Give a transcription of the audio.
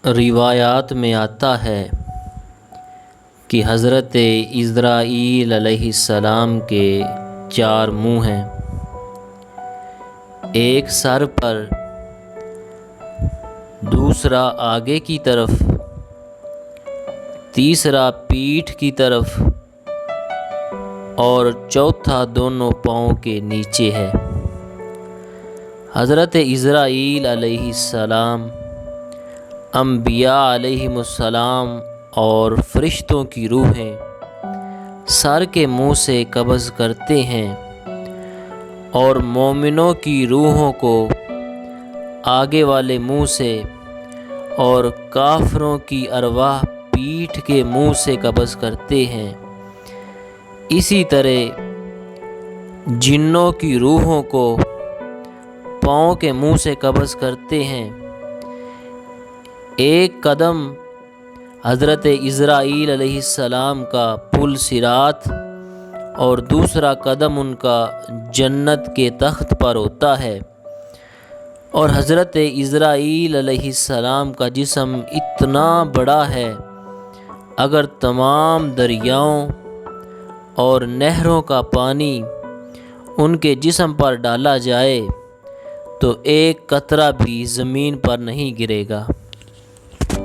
روایات میں آتا ہے کہ حضرت عزرائیل علیہ السلام کے 4 منہ ہیں، ایک سر پر، دوسرا آگے کی طرف، تیسرا پیٹھ کی طرف اور چوتھا دونوں پاؤں کے نیچے ہے۔ حضرت عزرائیل علیہ السلام انبیاء علیہم السلام اور فرشتوں کی روحیں سر کے منہ سے قبض کرتے ہیں اور مومنوں کی روحوں کو آگے والے منہ سے اور کافروں کی ارواح پیٹھ کے منہ سے قبض کرتے ہیں۔ اسی طرح جنوں کی روحوں کو پاؤں کے منہ سے قبض کرتے ہیں۔ ایک قدم حضرت عزرائیل علیہ السلام کا پل صراط اور دوسرا قدم ان کا جنت کے تخت پر ہوتا ہے، اور حضرت عزرائیل علیہ السلام کا جسم اتنا بڑا ہے، اگر تمام دریاؤں اور نہروں کا پانی ان کے جسم پر ڈالا جائے تو ایک قطرہ بھی زمین پر نہیں گرے گا۔